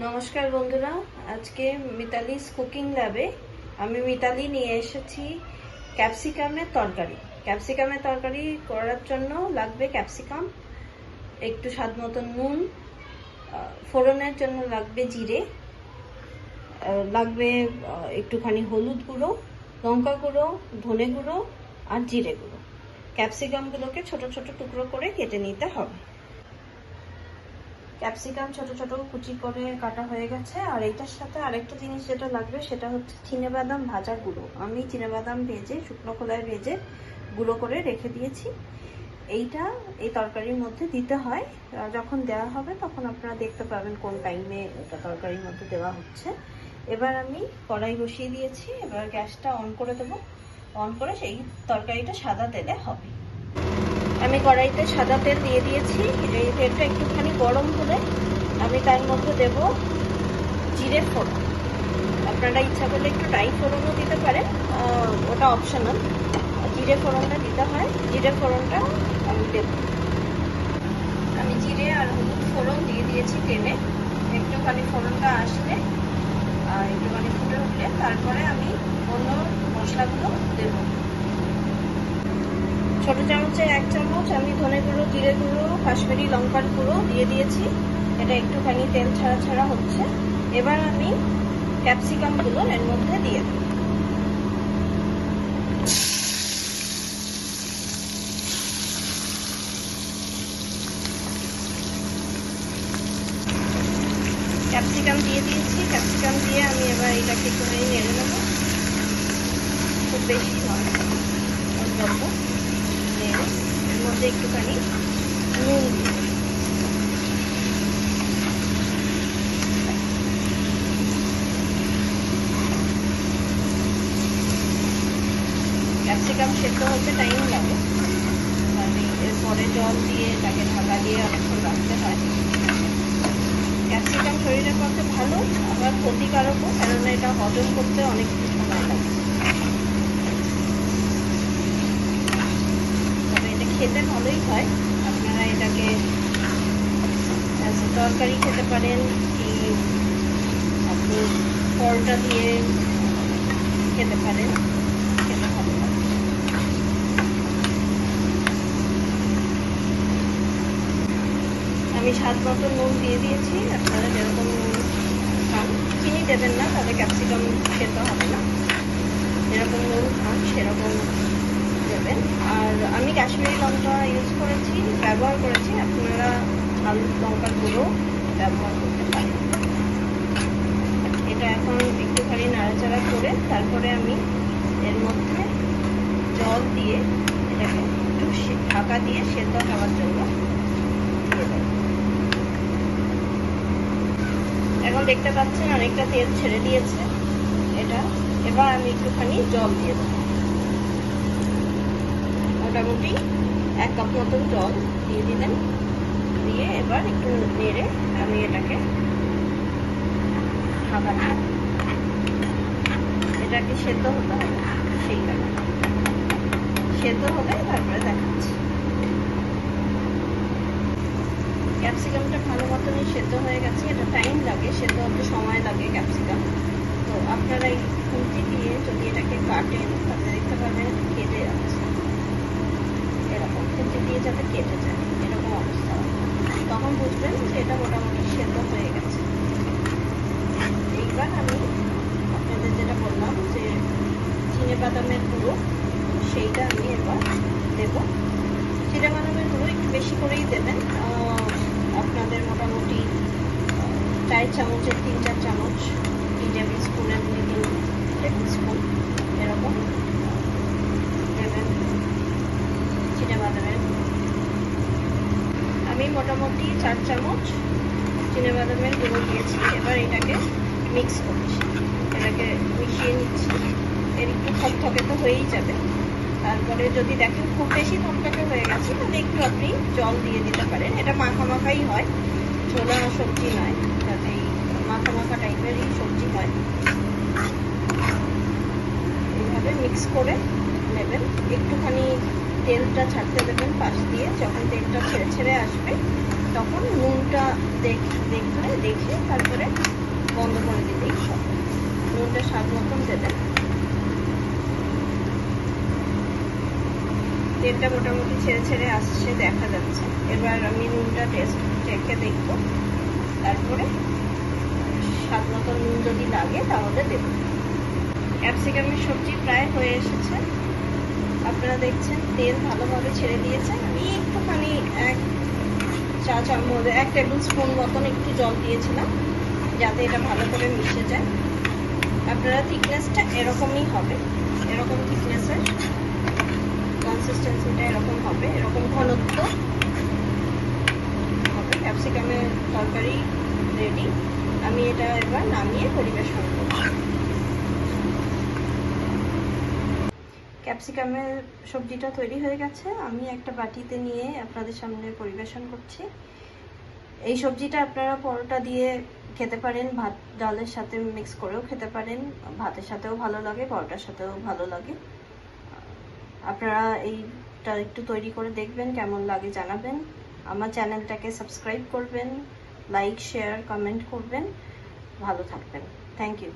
নমস্কার বন্ধুরা, আজকে মিতালিস কুকিং ল্যাবে আমি মিতালি নিয়ে এসেছি ক্যাপসিকামের তরকারি। ক্যাপসিকামের তরকারি করার জন্য লাগবে ক্যাপসিকাম, একটু স্বাদ মতো নুন, ফোড়নের জন্য লাগবে জিরে, লাগবে একটুখানি হলুদ গুঁড়ো, লঙ্কা গুঁড়ো, ধনে গুঁড়ো আর জিরে গুঁড়ো। ক্যাপসিকামগুলোকে ছোট ছোট টুকরো করে কেটে নিতে হবে। ক্যাপসিকাম ছোট ছোট কুচি করে কাটা হয়ে গেছে। আর এইটার সাথে আরেকটা জিনিস যেটা লাগবে সেটা হচ্ছে চিনেবাদাম ভাজা গুঁড়ো। আমি চিনেবাদাম ভেজে শুকনো খোলায় ভেজে গুঁড়ো করে রেখে দিয়েছি। এইটা এই তরকারির মধ্যে দিতে হয়। যখন দেওয়া হবে তখন আপনারা দেখতে পাবেন কোন টাইমে এটা তরকারির মধ্যে দেওয়া হচ্ছে। এবার আমি কড়াই বসিয়ে দিয়েছি। এবার গ্যাসটা অন করে দেবো। অন করে সেই তরকারিটা সাদা তেলে হবে। আমি কড়াইতে সাদা তেল দিয়ে দিয়েছি। এই তেলটা একটুখানি গরম হলে আমি তার মধ্যে দেব জিরে ফোড়ন। আপনারা ইচ্ছা করলে একটু ড্রাই ফোড়নও দিতে পারেন, ওটা অপশনাল। জিরে ফোড়নটা দিতে হয়। জিরে ফোড়নটা আমি দেব। আমি জিরে আর হলুদ ফোড়ন দিয়ে দিয়েছি তেলে। একটুখানি ফোড়নটা আসলে একটুখানি ফুটে উঠলে তারপরে আমি অন্য মশলাগুলো দেব। ছোট চামচে 1 চামচ আমি ধনে গুঁড়ো, জিরে গুঁড়ো, কাশ্মীরি লঙ্কার গুঁড়ো দিয়ে দিয়েছি। এটা একটুখানি তেল ছাড়া ছাড়া হচ্ছে। এবার আমি ক্যাপসিকামগুলো এর মধ্যে দিয়ে দেব। ক্যাপসিকাম দিয়ে দিয়েছি। ক্যাপসিকাম দিয়ে আমি এবার এটাকে একটুখানি নেড়ে নেব। খুব বেশি নয়, অল্প নেড়ে এর মধ্যে একটুখানি নুন দিয়ে ক্যাপসিকাম সেদ্ধ হতে টাইম লাগে। আমি এরপরে জল দিয়ে তাকে ঢাকা দিয়ে অনেকক্ষণ রাখতে হয়। ক্যাপসিকাম শরীরের পক্ষে ভালো, আবার ক্ষতিকারকও, কেননা এটা হজম করতে অনেক সময় লাগে। তবে এটা খেতে ভালোই হয়। আপনারা এটাকে তরকারি খেতে পারেন, কি আপনি পরোটা দিয়ে খেতে পারেন, খেতে ভালো লাগে। আমি স্বাদ মতো নুন দিয়ে দিয়েছি। আপনারা যেরকম নুন খান, চিনি দেবেন না, তাহলে ক্যাপসিকাম খেতে হবে না। যেরকম নুন খান সেরকম দেবেন। আর আমি কাশ্মীরি লঙ্কা ব্যবহার করেছি। আপনারা লাল লঙ্কার গুঁড়ো ব্যবহার করতে পারেন। এটা এখন একটুখানি নাড়াচাড়া করে তারপরে আমি এর মধ্যে জল দিয়ে এটাকে একটু ঢাকা দিয়ে সেদ্ধ হওয়ার জন্য দিয়ে দেব। এখন দেখতে পাচ্ছেন অনেকটা তেল ছেড়ে দিয়েছে এটা। এবার আমি একটুখানি জল দিয়ে দেব। মোটামুটি 1 কাপ মতন জল দিয়ে দিলেন। দিয়ে এবার একটু নেড়ে আমি এটাকে ঢাকা দিয়ে এটাকে সেদ্ধ হতে হবে। সেই কারণে সেদ্ধ হবে, তারপরে দেখাচ্ছি। ক্যাপসিকামটা ভালো মতনই সেদ্ধ হয়ে গেছে। এটা টাইম লাগে, সেদ্ধ হতে সময় লাগে ক্যাপসিকাম। তো আপনারা এই খুন্তি দিয়ে যদি এটাকে কাটেন তাহলে দেখতে পাবেন কেটে যাচ্ছে। এরকম খুন্তি দিয়ে যাতে কেটে যায়, এরকম অবস্থা, তখন বুঝবেন যে এটা মোটামুটি সেদ্ধ হয়ে গেছে। এইবার আমি আপনাদের যেটা বললাম যে চিনেবাদামের গুঁড়ো, সেইটা আমি এবার দেব। চিনেবাদামের গুঁড়ো একটু বেশি করেই দেবেন। আপনাদের মোটামুটি 4 চামচের 3-4 চামচ, 3 টেবিল স্পুনের 2-3 টেবিল স্পুন এরকম দেবেন চিনেবাদামের গুঁড়ো। আমি মোটামুটি 4 চামচ চিনেবাদামের গুঁড়ো দিয়েছি। এবার এটাকে মিক্স করছি, এটাকে মিশিয়ে নিচ্ছি। এর একটু থকথকে তো হয়েই যাবে। তারপরে যদি দেখেন খুব বেশি থকথকে হয়ে গেছে তাহলে একটু আপনি জল দিয়ে দিতে পারেন। এটা মাখা মাখাই হয়, ছোলা সবজি নয়, যাতে মাখা মাখা টাইপেরই সবজি হয়। এইভাবে মিক্স করে নেবেন। একটুখানি তেলটা ছাড়তে দেবেন পাশ দিয়ে। যখন তেলটা ছেড়ে ছেড়ে আসবে তখন নুনটা দেখে তারপরে বন্ধ করে দিলেই হবে। নুনটা স্বাদ মতন দেবেন। তেলটা মোটামুটি ছেড়ে ছেড়ে আসছে, দেখা যাচ্ছে। এবার আমি নুনটা টেস্ট চেখে দেখবো, তারপরে স্বাদ মতন নুন যদি লাগে তাহলে দেব। ক্যাপসিকামের সবজি প্রায় হয়ে এসেছে, আপনারা দেখছেন তেল ভালোভাবে ছেড়ে দিয়েছে। আমি একটুখানি 1 টেবিল স্পুন মতন একটু জল দিয়েছিলাম যাতে এটা ভালো করে মিশে যায়। আপনারা থিকনেসটা এরকমই হবে, এরকম থিকনেসের কনসিস্টেন্সিটা এরকম হবে, এরকম ঘনত্ব হবে। ক্যাপসিকামের তরকারি রেডি। আমি এটা এবার নামিয়ে পরিবেশন করব। ক্যাপসিকামের সবজিটা তৈরি হয়ে গেছে, আমি একটা বাটিতে নিয়ে আপনাদের সামনে পরিবেশন করছি। এই সবজিটা আপনারা পরোটা দিয়ে খেতে পারেন, ভাত ডালের সাথে মিক্স করেও খেতে পারেন। ভাতের সাথেও ভালো লাগে, পরোটার সাথেও ভালো লাগে। আপনারা এইটা একটু তৈরি করে দেখবেন, কেমন লাগে জানাবেন। আমার চ্যানেলটাকে সাবস্ক্রাইব করবেন, লাইক শেয়ার কমেন্ট করবেন। ভালো থাকবেন। Thank you.